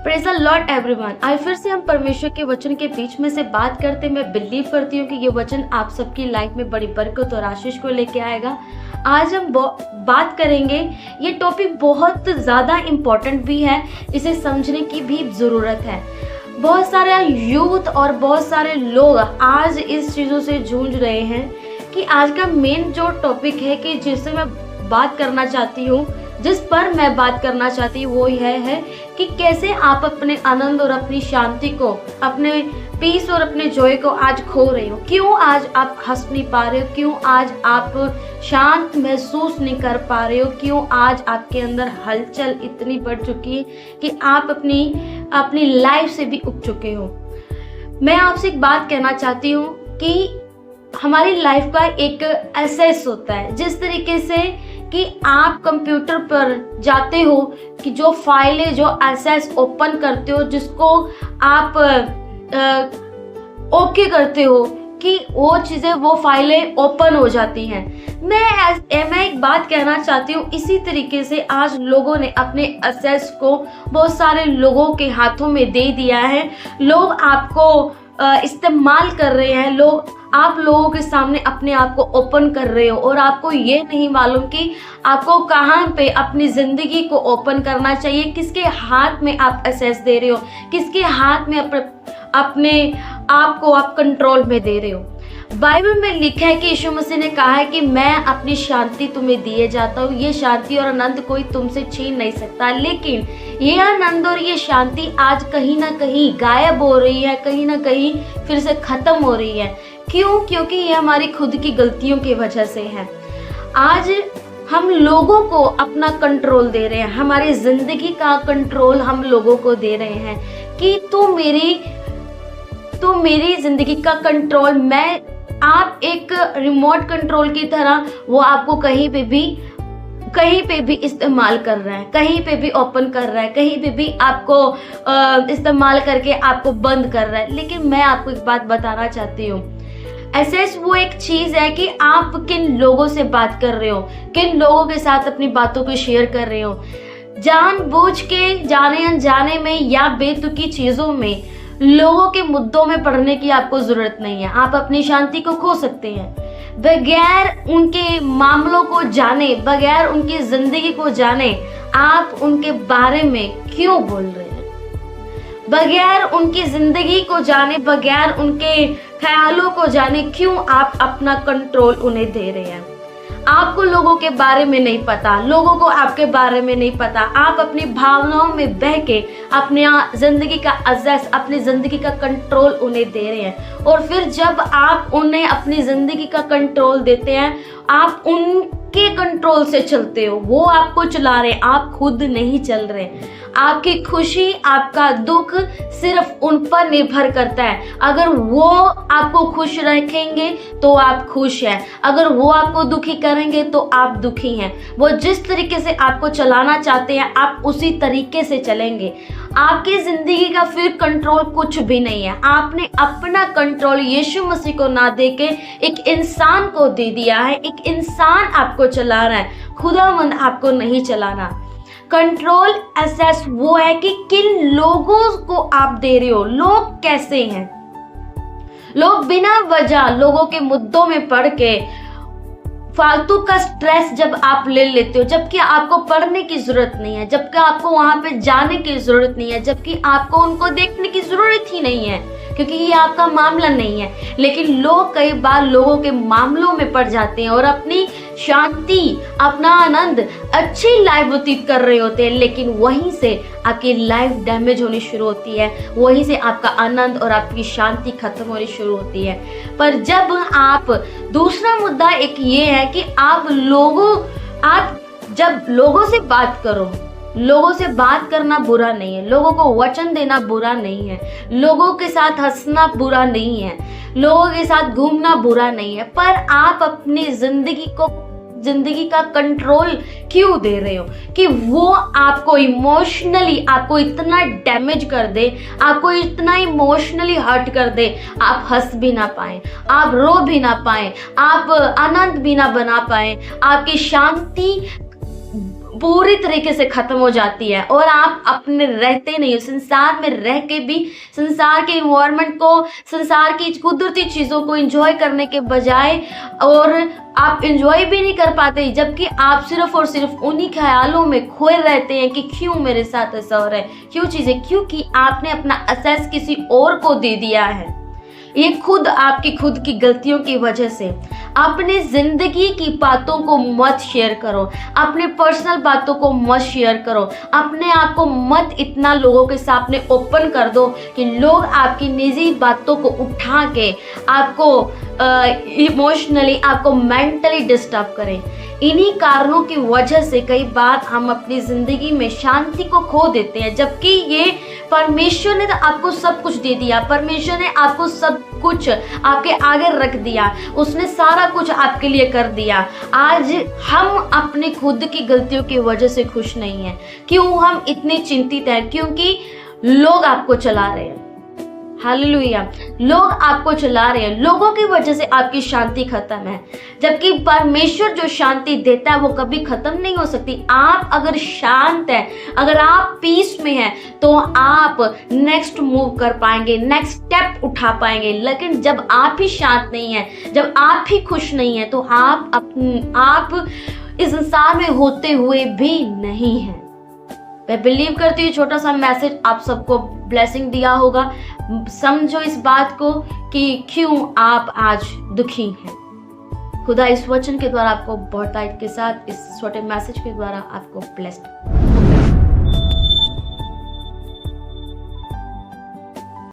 Praise the Lord everyone. आज फिर से हम परमेश्वर के वचन के बीच में से बात करते। मैं बिलीव करती हूँ कि ये वचन आप सबकी लाइफ में बड़ी बरकत और आशीष को लेके आएगा। आज हम बात करेंगे, ये टॉपिक बहुत ज़्यादा इम्पोर्टेंट भी है, इसे समझने की भी ज़रूरत है। बहुत सारे यूथ और बहुत सारे लोग आज इस चीज़ों से जूझ रहे हैं कि आज का मेन जो टॉपिक है कि जिससे मैं बात करना चाहती हूँ, जिस पर मैं बात करना चाहती हूँ, वो यह है कि कैसे आप अपने आनंद और अपनी शांति को, अपने पीस और अपने जॉय को आज खो रहे हो। क्यों आज आप हंस नहीं पा रहे हो? क्यों आज आप शांत महसूस नहीं कर पा रहे हो? क्यों आज आपके अंदर हलचल इतनी बढ़ चुकी है कि आप अपनी लाइफ से भी उब चुके हो? मैं आपसे एक बात कहना चाहती हूँ कि हमारी लाइफ का एक एसेस होता है, जिस तरीके से कि आप कंप्यूटर पर जाते हो कि जो फाइलें, जो एसेस ओपन करते हो, जिसको आप ओके करते हो कि वो चीज़ें, वो फाइलें ओपन हो जाती हैं। मैं एक बात कहना चाहती हूँ, इसी तरीके से आज लोगों ने अपने एसेस को बहुत सारे लोगों के हाथों में दे दिया है। लोग आपको इस्तेमाल कर रहे हैं, आप लोगों के सामने अपने आप को ओपन कर रहे हो और आपको ये नहीं मालूम कि आपको कहाँ पे अपनी ज़िंदगी को ओपन करना चाहिए, किसके हाथ में आप एक्सेस दे रहे हो, किसके हाथ में अपने आप को आप कंट्रोल में दे रहे हो। बाइबल में लिखा है कि यीशु मसीह ने कहा है कि मैं अपनी शांति तुम्हें दिए जाता हूँ, ये शांति और आनंद कोई तुमसे छीन नहीं सकता। लेकिन ये आनंद और ये शांति आज कहीं ना कहीं गायब हो रही है, कहीं ना कहीं फिर से ख़त्म हो रही है। क्यों? क्योंकि ये हमारी खुद की गलतियों की वजह से है। आज हम लोगों को अपना कंट्रोल दे रहे हैं, हमारी ज़िंदगी का कंट्रोल हम लोगों को दे रहे हैं कि तू मेरी ज़िंदगी का कंट्रोल, आप एक रिमोट कंट्रोल की तरह वो आपको कहीं पे भी इस्तेमाल कर रहा है, कहीं पे भी ओपन कर रहा है, कहीं पे भी आपको इस्तेमाल करके आपको बंद कर रहा है। लेकिन मैं आपको एक बात बताना चाहती हूँ, एसेस वो एक चीज़ है कि आप किन लोगों से बात कर रहे हो, किन लोगों के साथ अपनी बातों को शेयर कर रहे हो। जानबूझ के, जाने अनजाने में या बेतुकी चीज़ों में, लोगों के मुद्दों में पड़ने की आपको ज़रूरत नहीं है। आप अपनी शांति को खो सकते हैं बगैर उनके मामलों को जाने, बगैर उनकी ज़िंदगी को जाने। आप उनके बारे में क्यों बोल रहे हैं? बगैर उनकी ज़िंदगी को जाने, बगैर उनके ख्यालों को जाने, क्यों आप अपना कंट्रोल उन्हें दे रहे हैं? आपको लोगों के बारे में नहीं पता, लोगों को आपके बारे में नहीं पता। आप अपनी भावनाओं में बह के अपनी ज़िंदगी का अज़्ज़, अपनी ज़िंदगी का कंट्रोल उन्हें दे रहे हैं। और फिर जब आप उन्हें अपनी ज़िंदगी का कंट्रोल देते हैं, आप उनके कंट्रोल से चलते हो, वो आपको चला रहे हैं, आप खुद नहीं चल रहे। आपकी खुशी, आपका दुख सिर्फ उन पर निर्भर करता है। अगर वो आपको खुश रखेंगे तो आप खुश हैं, अगर वो आपको दुखी करेंगे तो आप दुखी हैं। वो जिस तरीके से आपको चलाना चाहते हैं, आप उसी तरीके से चलेंगे। आपकी ज़िंदगी का फिर कंट्रोल कुछ भी नहीं है। आपने अपना कंट्रोल यीशु मसीह को ना दे के एक इंसान को दे दिया है। एक इंसान आपको चला रहा है, खुदावंद आपको नहीं चलाना। कंट्रोल एसेस वो है कि किन लोगों को आप दे रहे हो, लोग कैसे हैं। लोग बिना वजह लोगों के मुद्दों में पड़ के फालतू का स्ट्रेस जब आप ले लेते हो, जबकि आपको पढ़ने की ज़रूरत नहीं है, जबकि आपको वहाँ पे जाने की ज़रूरत नहीं है, जबकि आपको उनको देखने की ज़रूरत ही नहीं है, क्योंकि ये आपका मामला नहीं है। लेकिन लोग कई बार लोगों के मामलों में पड़ जाते हैं और अपनी शांति, अपना आनंद, अच्छी लाइफ व्यतीत कर रहे होते हैं। लेकिन वहीं से आपकी लाइफ डैमेज होनी शुरू होती है, वहीं से आपका आनंद और आपकी शांति खत्म होनी शुरू होती है। पर जब आप, दूसरा मुद्दा एक ये है कि आप जब लोगों से बात करो, लोगों से बात करना बुरा नहीं है, लोगों को वचन देना बुरा नहीं है, लोगों के साथ हंसना बुरा नहीं है, लोगों के साथ घूमना बुरा नहीं है। पर आप अपनी ज़िंदगी का कंट्रोल क्यों दे रहे हो कि वो आपको इमोशनली, आपको इतना डैमेज कर दे, आपको इतना इमोशनली हर्ट कर दे, आप हंस भी ना पाएं, आप रो भी ना पाएं, आप आनंद भी ना बना पाएं, आपकी शांति पूरी तरीके से खत्म हो जाती है और आप अपने रहते नहीं हो संसार में, रह के भी संसार के इन्वायरमेंट को, संसार की कुदरती चीज़ों को एंजॉय करने के बजाय और आप एंजॉय भी नहीं कर पाते, जबकि आप सिर्फ और सिर्फ उन्हीं ख्यालों में खोए रहते हैं कि क्यों मेरे साथ ऐसा हो रहा है, क्यों चीज़ें, क्योंकि आपने अपना असेस किसी और को दे दिया है। ये खुद आपकी खुद की गलतियों की वजह से। अपनी जिंदगी की बातों को मत शेयर करो, अपने पर्सनल बातों को मत शेयर करो, अपने आप को मत इतना लोगों के सामने ओपन कर दो कि लोग आपकी निजी बातों को उठा के आपको इमोशनली, आपको मेंटली डिस्टर्ब करें। इन्हीं कारणों की वजह से कई बार हम अपनी ज़िंदगी में शांति को खो देते हैं, जबकि ये परमेश्वर ने तो आपको सब कुछ दे दिया, परमेश्वर ने आपको सब कुछ आपके आगे रख दिया, उसने सारा कुछ आपके लिए कर दिया। आज हम अपनी खुद की गलतियों की वजह से खुश नहीं हैं। क्यों हम इतने चिंतित हैं? क्योंकि लोग आपको चला रहे हैं। हालेलुया, लोग आपको चला रहे हैं, लोगों की वजह से आपकी शांति खत्म है, जबकि परमेश्वर जो शांति देता है वो कभी खत्म नहीं हो सकती। आप अगर शांत हैं, अगर आप पीस में हैं, तो आप नेक्स्ट मूव कर पाएंगे, नेक्स्ट स्टेप उठा पाएंगे। लेकिन जब आप ही शांत नहीं हैं, जब आप ही खुश नहीं हैं, तो आप इस संसार में होते हुए भी नहीं हैं। मैं बिलीव करती हूँ छोटा सा मैसेज आप सबको ब्लेसिंग दिया होगा। समझो इस बात को कि क्यों आप आज दुखी हैं। खुदा इस वचन के द्वारा आपको बहुत तारीफ के साथ, इस छोटे मैसेज के द्वारा आपको ब्लेस्ड